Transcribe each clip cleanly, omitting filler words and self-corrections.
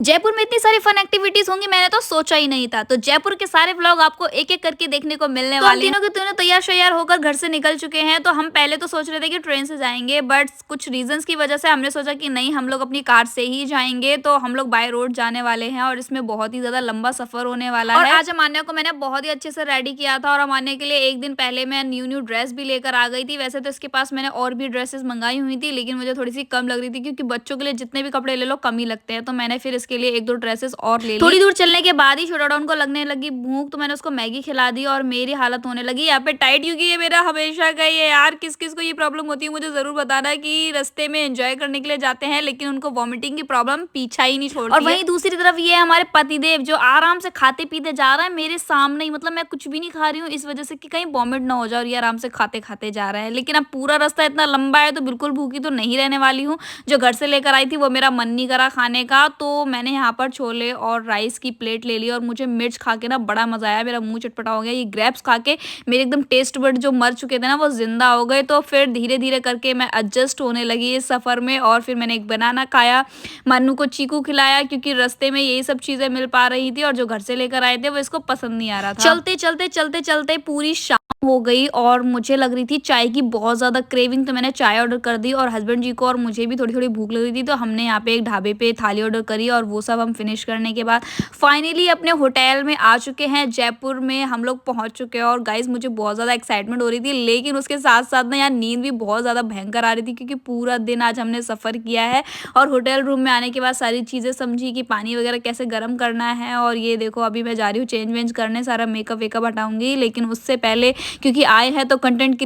जयपुर में इतनी सारी फन एक्टिविटीज होंगी, मैंने तो सोचा ही नहीं था। तो जयपुर के सारे व्लॉग आपको एक-एक करके देखने को मिलने वाले हैं। तीनों के तीनों तैयार-श्यार होकर घर से निकल चुके हैं। तो हम पहले तो सोच रहे थे कि ट्रेन से जाएँगे, बट कुछ रीज़न्स की वजह से हमने सोचा कि नहीं, हम लोग अपनी कार से ही जाएँगे। तो हम लोग बाय रोड जाने वाले हैं और इसमें बहुत ही ज़्यादा लंबा सफ़र होने वाला है। और आज अमान्या को मैंने बहुत ही अच्छे से रेडी किया था और अमान्या के लिए 1 दिन पहले मैं न्यू ड्रेस भी लेकर आ गई थी। वैसे तो इसके पास मैंने और भी ड्रेसेस मँगाई हुई थी, लेकिन मुझे थोड़ी-सी कम लग रही थी क्योंकि बच्चों के लिए जितने भी कपड़े ले लो कम ही लगते हैं। तो मैंने फिर इसके लिए 1-2 ड्रेसेस और ले ली। थोड़ी दूर चलने के बाद ही छोटा डॉन को लगने लगी भूख, तो मैंने उसको मैगी खिला दी और मेरी हालत होने लगी यहाँ पे टाइट, क्योंकि ये मेरा हमेशा का ही है यार। किस-किस को ये प्रॉब्लम होती है मुझे ज़रूर बताना कि रास्ते में एन्जॉय करने के लिए जाते हैं लेकिन उनको वॉमिटिंग की प्रॉब्लम पीछा ही नहीं छोड़ती है। और वहीं दूसरी तरफ ये है हमारे पतिदेव, जो आराम से खाते-पीते जा रहा है मेरे सामने ही। मतलब मैं कुछ भी नहीं खा रही हूँ इस वजह से कि कहीं वॉमिट ना हो जाए, और ये आराम से खाते-खाते जा रहा है। लेकिन अब पूरा रास्ता इतना लंबा है तो बिल्कुल भूखी तो नहीं रहने वाली हूँ। जो घर से लेकर आई थी वो मेरा मन नहीं करा खाने का, तो मैंने यहाँ पर छोले और राइस की प्लेट ले ली और मुझे मिर्च खा के ना बड़ा मजा आया, मेरा मुंह चटपटा हो गया। ये ग्रेप्स खा के मेरे एकदम टेस्ट बड जो मर चुके थे ना वो जिंदा हो गए। तो फिर धीरे धीरे करके मैं एडजस्ट होने लगी इस सफर में, और फिर मैंने एक बनाना खाया, मन्नू को चीकू खिलाया क्योंकि रास्ते में यही सब चीजें मिल पा रही थी और जो घर से लेकर आए थे वो इसको पसंद नहीं आ रहा था। चलते चलते चलते चलते पूरी शाम हो गई और मुझे लग रही थी चाय की बहुत ज़्यादा क्रेविंग, तो मैंने चाय ऑर्डर कर दी और हस्बैंड जी को और मुझे भी थोड़ी-थोड़ी भूख लग रही थी, तो हमने यहाँ पे एक ढाबे पे थाली ऑर्डर करी और वो सब हम फिनिश करने के बाद फाइनली अपने होटल में आ चुके हैं। जयपुर में हम लोग पहुँच चुके हैं और गाइज़ मुझे बहुत ज़्यादा एक्साइटमेंट हो रही थी, लेकिन उसके साथ-साथ ना यार नींद भी बहुत ज़्यादा भयंकर आ रही थी क्योंकि पूरा दिन आज हमने सफ़र किया है। और होटल रूम में आने के बाद सारी चीज़ें समझी कि पानी वगैरह कैसे गर्म करना है। और ये देखो अभी मैं जा रही हूँ चेंज-वेंज करने, सारा मेकअप-वेकअप हटाऊँगी, लेकिन उससे पहले क्योंकि आए हैं तो कंटेंट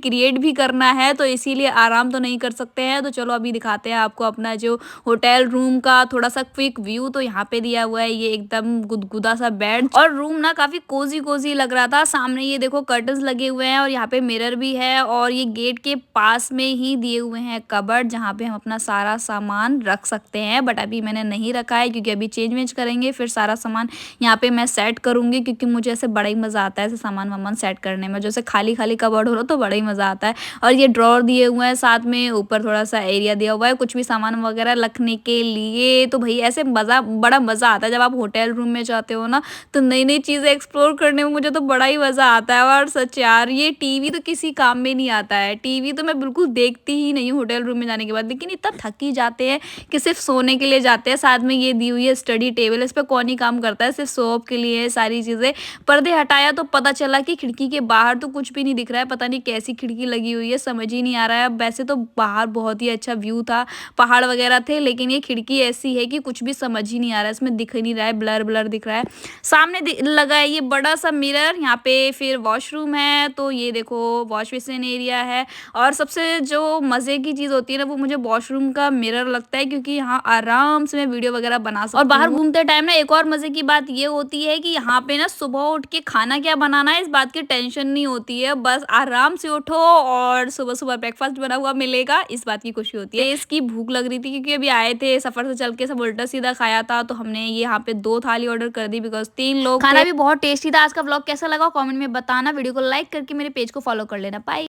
क्रिएट भी करना है, तो इसीलिए आराम तो नहीं कर सकते हैं। तो चलो अभी दिखाते हैं आपको अपना जो होटल रूम का थोड़ा सा क्विक व्यू। तो यहाँ पे दिया हुआ है ये एकदम गुदगुदा सा बेड, और रूम ना काफी कोजी कोजी लग रहा था। सामने ये देखो कर्टन्स लगे हुए हैं और यहाँ पे मिरर भी है, और ये गेट के पास में ही दिए हुए हैं कबर्ड जहाँ पे हम अपना सारा सामान रख सकते हैं। बट अभी मैंने नहीं रखा है क्योंकि अभी चेंज वेंज करेंगे, फिर सारा सामान यहाँ पे मैं सेट करूंगी क्योंकि मुझे ऐसे बड़ा ही मजा आता है ऐसे सामान वामान सेट करने में। जैसे खाली खाली कबर्ड हो रहा तो बड़ा ही मजा आता है। और ये ड्रॉर दिए हुए हैं, साथ में ऊपर थोड़ा सा एरिया दिया हुआ है कुछ भी सामान वगैरह रखने के लिए। तो भाई ऐसे बड़ा मजा आता है जब आप होटल रूम में जाते हो ना, तो नई नई चीजें एक्सप्लोर करने में मुझे तो बड़ा ही मजा आता है। और सच यार, ये टीवी तो किसी काम में नहीं आता है। टीवी तो मैं बिल्कुल देखती ही नहीं हूँ होटल रूम में जाने के बाद, लेकिन इतना थक ही जाते हैं कि सिर्फ सोने के लिए जाते हैं। साथ में ये दी हुई है स्टडी टेबल, इस पर कौन ही काम करता है, सिर्फ शो ऑफ के लिए सारी चीजें। पर्दे हटाया तो पता चला कि खिड़की के बाहर तो कुछ भी नहीं दिख रहा है, पता नहीं कैसी खिड़की लगी हुई है, समझ ही नहीं आ रहा है। अब वैसे तो बाहर बहुत ही अच्छा व्यू था, पहाड़ वगैरह थे, लेकिन ये खिड़की ऐसी है कि कुछ भी समझ ही नहीं आ रहा है, इसमें दिख ही नहीं रहा है, ब्लर ब्लर दिख रहा है। सामने लगा है ये बड़ा सा मिरर, यहाँ पे फिर वॉशरूम है, तो ये देखो वॉश बेसिन एरिया है। और सबसे जो मजे की चीज होती है ना वो मुझे वॉशरूम का मिरर लगता है, क्योंकि यहाँ आराम से मैं वीडियो वगैरह बना सकती हूँ। और बाहर घूमते टाइम ना एक और मजे की बात ये होती है कि यहाँ पे ना सुबह उठ के खाना क्या बनाना है इस बात की टेंशन नहीं होती है, बस आराम से उठो और सुबह सुबह ब्रेकफास्ट बना हुआ मिलेगा, इस बात की खुशी होती है। इसकी भूख लग रही थी क्योंकि अभी आए थे सफर से चल के, सब उल्टा सीधा खाया था, तो हमने ये यहाँ पे 2 थाली ऑर्डर कर दी बिकॉज 3 लोग खाना भी बहुत टेस्टी था। आज का व्लॉग कैसा लगा कमेंट में बताना, वीडियो को लाइक करके मेरे पेज को फॉलो कर लेना। बाय।